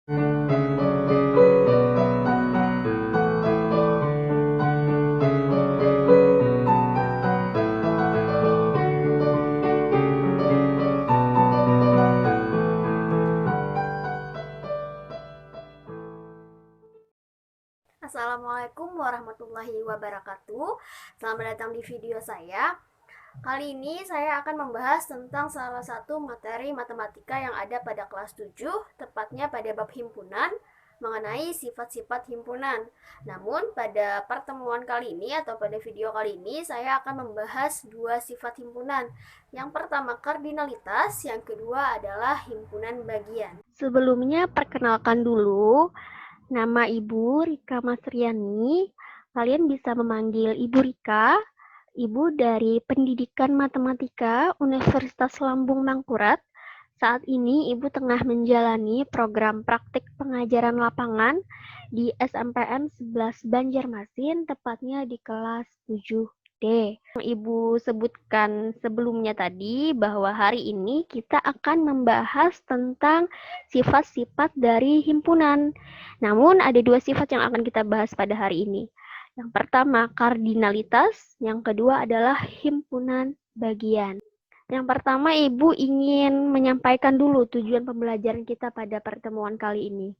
Assalamualaikum warahmatullahi wabarakatuh. Selamat datang di video saya. Kali ini saya akan membahas tentang salah satu materi matematika yang ada pada kelas 7, tepatnya pada bab himpunan, mengenai sifat-sifat himpunan. Namun pada pertemuan kali ini atau pada video kali ini saya akan membahas dua sifat himpunan. Yang pertama kardinalitas, yang kedua adalah himpunan bagian. Sebelumnya perkenalkan dulu, nama Ibu Rika Masriani. Kalian bisa memanggil Ibu Rika. Ibu dari Pendidikan Matematika Universitas Lambung Mangkurat. Saat ini Ibu tengah menjalani program praktik pengajaran lapangan di SMPN 11 Banjarmasin, tepatnya di kelas 7D. Ibu sebutkan sebelumnya tadi bahwa hari ini kita akan membahas tentang sifat-sifat dari himpunan. Namun ada dua sifat yang akan kita bahas pada hari ini. Yang pertama kardinalitas, yang kedua adalah himpunan bagian. Yang pertama Ibu ingin menyampaikan dulu tujuan pembelajaran kita pada pertemuan kali ini.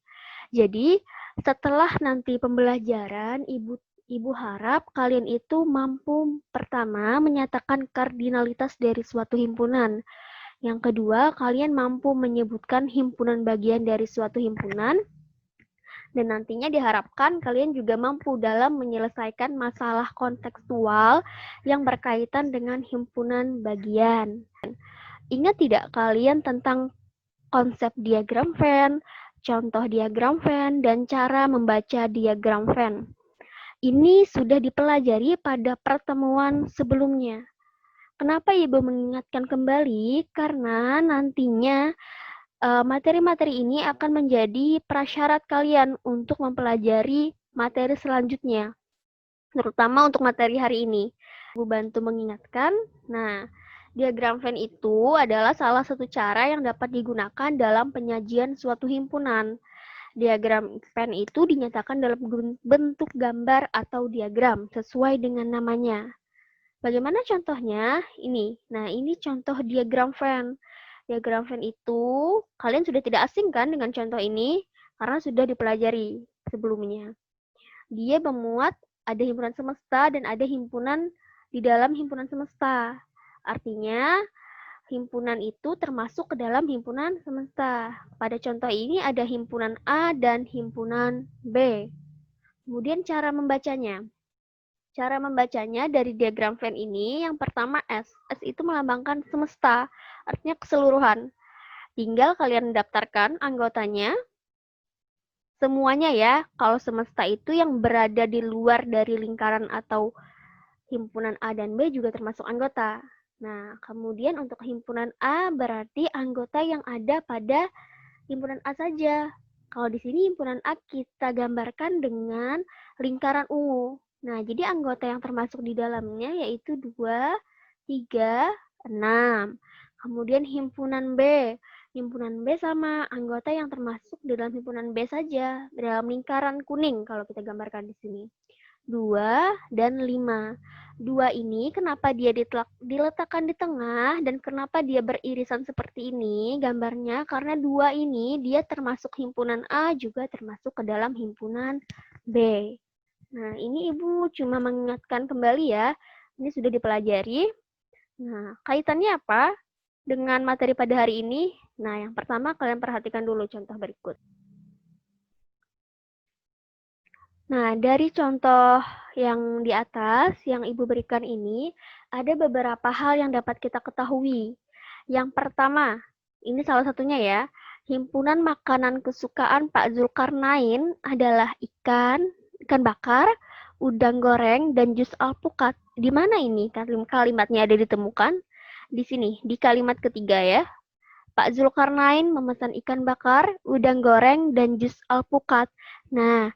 Jadi setelah nanti pembelajaran, Ibu harap kalian itu mampu pertama menyatakan kardinalitas dari suatu himpunan. Yang kedua, kalian mampu menyebutkan himpunan bagian dari suatu himpunan. Dan nantinya diharapkan kalian juga mampu dalam menyelesaikan masalah kontekstual yang berkaitan dengan himpunan bagian. Ingat tidak kalian tentang konsep diagram Venn, contoh diagram Venn, dan cara membaca diagram Venn? Ini sudah dipelajari pada pertemuan sebelumnya. Kenapa Ibu mengingatkan kembali? Karena nantinya materi-materi ini akan menjadi prasyarat kalian untuk mempelajari materi selanjutnya, terutama untuk materi hari ini. Ibu bantu mengingatkan. Nah, diagram Venn itu adalah salah satu cara yang dapat digunakan dalam penyajian suatu himpunan. Diagram Venn itu dinyatakan dalam bentuk gambar atau diagram sesuai dengan namanya. Bagaimana contohnya? Ini. Nah, ini contoh diagram Venn. Diagram Venn itu kalian sudah tidak asing kan dengan contoh ini karena sudah dipelajari sebelumnya. Dia memuat ada himpunan semesta dan ada himpunan di dalam himpunan semesta. Artinya himpunan itu termasuk ke dalam himpunan semesta. Pada contoh ini ada himpunan A dan himpunan B. Kemudian cara membacanya. Cara membacanya dari diagram Venn ini, yang pertama S. S itu melambangkan semesta, artinya keseluruhan. Tinggal kalian daftarkan anggotanya, semuanya ya. Kalau semesta itu yang berada di luar dari lingkaran atau himpunan A dan B juga termasuk anggota. Nah, kemudian untuk himpunan A berarti anggota yang ada pada himpunan A saja. Kalau di sini himpunan A kita gambarkan dengan lingkaran ungu. Nah, jadi anggota yang termasuk di dalamnya yaitu 2, 3, 6. Kemudian himpunan B. Himpunan B sama anggota yang termasuk di dalam himpunan B saja, dalam lingkaran kuning kalau kita gambarkan di sini. 2 dan 5. 2 ini kenapa dia diletakkan di tengah dan kenapa dia beririsan seperti ini gambarnya? Karena 2 ini dia termasuk himpunan A juga termasuk ke dalam himpunan B. Nah, ini Ibu cuma mengingatkan kembali ya. Ini sudah dipelajari. Nah, kaitannya apa dengan materi pada hari ini? Nah, yang pertama kalian perhatikan dulu contoh berikut. Nah, dari contoh yang di atas, yang Ibu berikan ini, ada beberapa hal yang dapat kita ketahui. Yang pertama, ini salah satunya ya, himpunan makanan kesukaan Pak Zulkarnain adalah ikan bakar, udang goreng, dan jus alpukat. Di mana ini kalimatnya ada ditemukan? Di sini, di kalimat ketiga ya. Pak Zulkarnain memesan ikan bakar, udang goreng, dan jus alpukat. Nah,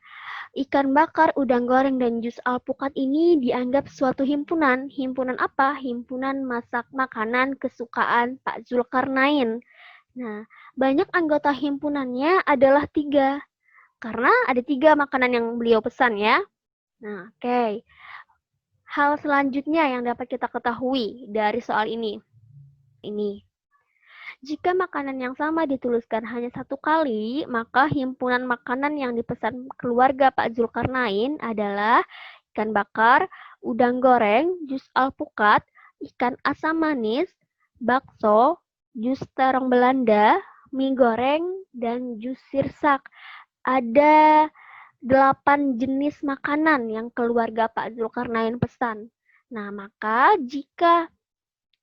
ikan bakar, udang goreng, dan jus alpukat ini dianggap suatu himpunan. Himpunan apa? Himpunan masak makanan kesukaan Pak Zulkarnain. Nah, banyak anggota himpunannya adalah 3. Karena ada 3 makanan yang beliau pesan ya. Nah, oke. Hal selanjutnya yang dapat kita ketahui dari soal ini. Jika makanan yang sama dituliskan hanya 1 kali, maka himpunan makanan yang dipesan keluarga Pak Zulkarnain adalah ikan bakar, udang goreng, jus alpukat, ikan asam manis, bakso, jus terong Belanda, mie goreng, dan jus sirsak. Ada 8 jenis makanan yang keluarga Pak Zulkarnain pesan. Nah, maka jika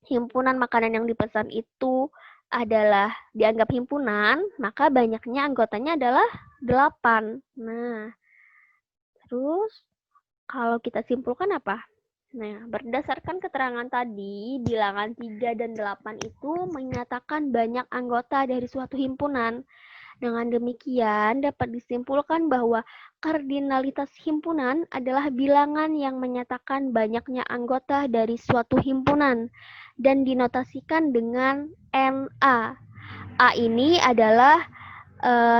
himpunan makanan yang dipesan itu adalah dianggap himpunan, maka banyaknya anggotanya adalah 8. Nah, terus kalau kita simpulkan apa? Nah, berdasarkan keterangan tadi, bilangan 3 dan 8 itu menyatakan banyak anggota dari suatu himpunan. Dengan demikian, dapat disimpulkan bahwa kardinalitas himpunan adalah bilangan yang menyatakan banyaknya anggota dari suatu himpunan dan dinotasikan dengan NA. A ini adalah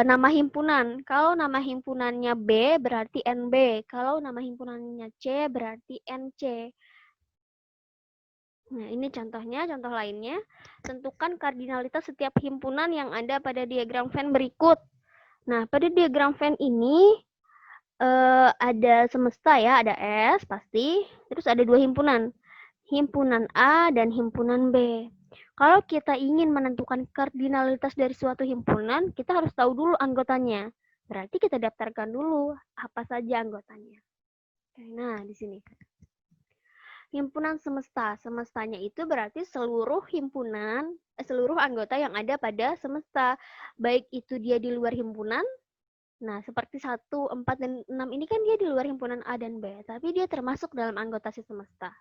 nama himpunan. Kalau nama himpunannya B berarti NB. Kalau nama himpunannya C berarti NC. Nah, ini contohnya, contoh lainnya. Tentukan kardinalitas setiap himpunan yang ada pada diagram Venn berikut. Nah, pada diagram Venn ini ada semesta ya, ada S pasti, terus ada 2 himpunan. Himpunan A dan himpunan B. Kalau kita ingin menentukan kardinalitas dari suatu himpunan, kita harus tahu dulu anggotanya. Berarti kita daftarkan dulu apa saja anggotanya. Nah, di sini. Himpunan semesta. Semestanya itu berarti seluruh himpunan, seluruh anggota yang ada pada semesta. Baik itu dia di luar himpunan. Nah, seperti 1, 4, dan 6 ini kan dia di luar himpunan A dan B. Tapi dia termasuk dalam anggota si semesta.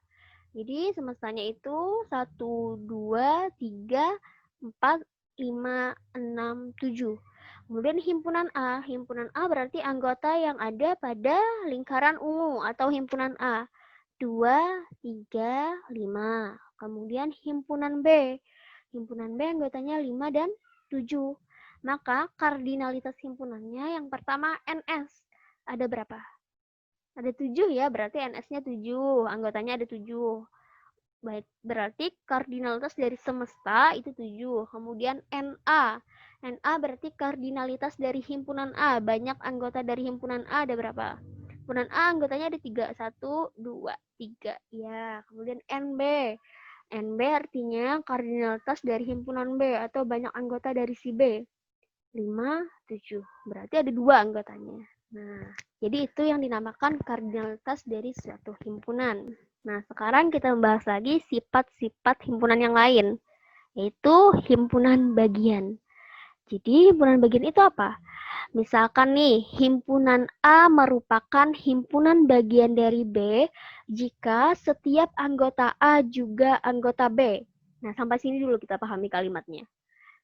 Jadi semestanya itu 1, 2, 3, 4, 5, 6, 7. Kemudian himpunan A. Himpunan A berarti anggota yang ada pada lingkaran ungu atau himpunan A. 2, 3, 5. Kemudian himpunan B. Himpunan B anggotanya 5 dan 7. Maka kardinalitas himpunannya yang pertama NS. Ada berapa? Ada 7 ya, berarti NS-nya 7. Anggotanya ada 7. Baik, berarti kardinalitas dari semesta itu 7. Kemudian NA. NA berarti kardinalitas dari himpunan A. Banyak anggota dari himpunan A ada berapa? Himpunan A anggotanya ada 3. 1, 2, 3. Ya, kemudian NB. NB artinya kardinalitas dari himpunan B atau banyak anggota dari si B. 5, 7. Berarti ada 2 anggotanya. Nah, jadi itu yang dinamakan kardinalitas dari suatu himpunan. Nah, sekarang kita membahas lagi sifat-sifat himpunan yang lain, yaitu himpunan bagian. Jadi, himpunan bagian itu apa? Misalkan nih, himpunan A merupakan himpunan bagian dari B jika setiap anggota A juga anggota B. Nah, sampai sini dulu kita pahami kalimatnya.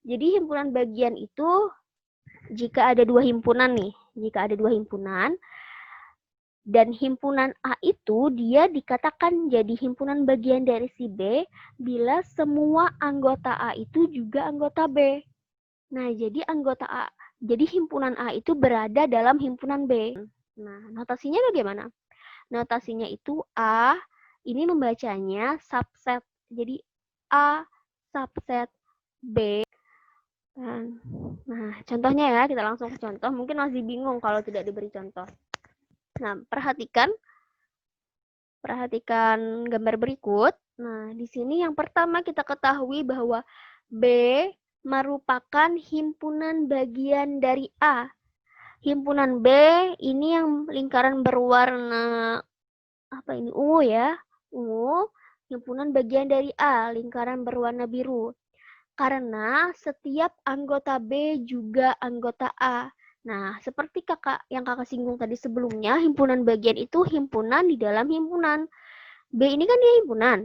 Jadi, himpunan bagian itu jika ada 2 himpunan nih, dan himpunan A itu dia dikatakan jadi himpunan bagian dari si B bila semua anggota A itu juga anggota B. Nah, jadi himpunan A itu berada dalam himpunan B. Nah, notasinya bagaimana? Notasinya itu A, ini membacanya subset. Jadi A subset B. Nah, contohnya ya, kita langsung ke contoh. Mungkin masih bingung kalau tidak diberi contoh. Nah, perhatikan gambar berikut. Nah, di sini yang pertama kita ketahui bahwa B merupakan himpunan bagian dari A. Himpunan B ini yang lingkaran berwarna ungu ya. Ungu, himpunan bagian dari A, lingkaran berwarna biru. Karena setiap anggota B juga anggota A. Nah, seperti yang kakak singgung tadi sebelumnya, himpunan bagian itu himpunan di dalam himpunan. B ini kan dia himpunan,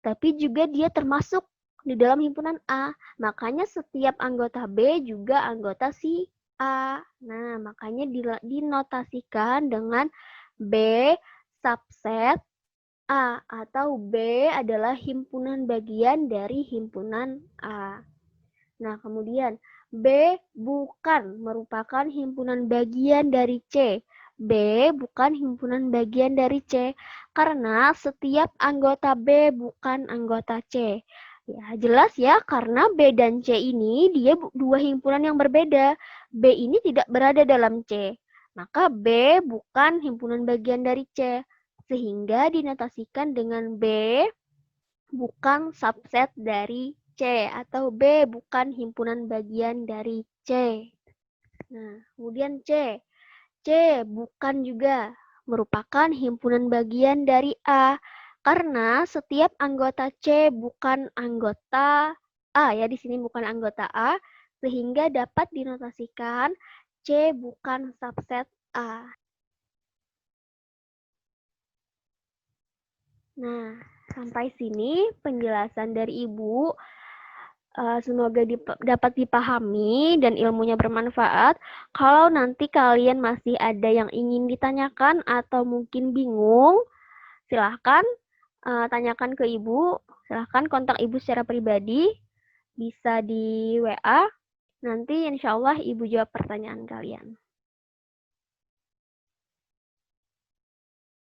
tapi juga dia termasuk di dalam himpunan A. Makanya setiap anggota B juga anggota si A. Nah, makanya dinotasikan dengan B subset A atau B adalah himpunan bagian dari himpunan A. Nah, kemudian B bukan merupakan himpunan bagian dari C. B bukan himpunan bagian dari C karena setiap anggota B bukan anggota C. Ya, jelas ya, karena B dan C ini dia dua himpunan yang berbeda. B ini tidak berada dalam C. Maka B bukan himpunan bagian dari C. Sehingga dinotasikan dengan B bukan subset dari C atau B bukan himpunan bagian dari C. Nah, kemudian C. C bukan juga merupakan himpunan bagian dari A karena setiap anggota C bukan anggota A ya, di sini bukan anggota A sehingga dapat dinotasikan C bukan subset A. Nah, sampai sini penjelasan dari Ibu. Semoga dapat dipahami dan ilmunya bermanfaat. Kalau nanti kalian masih ada yang ingin ditanyakan atau mungkin bingung, silahkan tanyakan ke Ibu. Silahkan kontak Ibu secara pribadi, bisa di WA. Nanti insya Allah Ibu jawab pertanyaan kalian.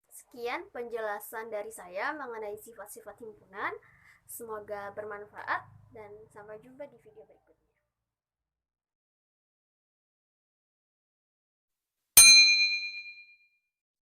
Sekian penjelasan dari saya mengenai sifat-sifat himpunan. Semoga bermanfaat dan sampai jumpa di video berikutnya.